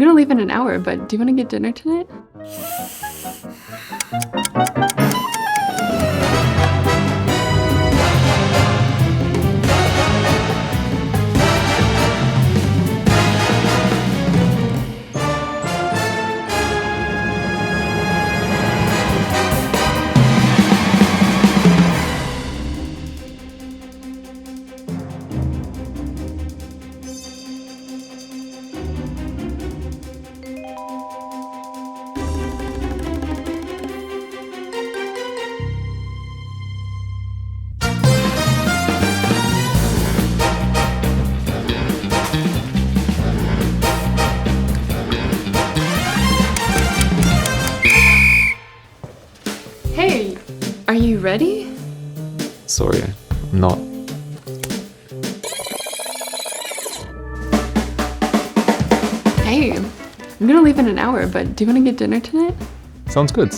gonna leave in an hour, but do you wanna get dinner tonight? Hey, are you ready? Sorry, I'm not. Hey, I'm gonna leave in an hour, but do you wanna get dinner tonight? Sounds good.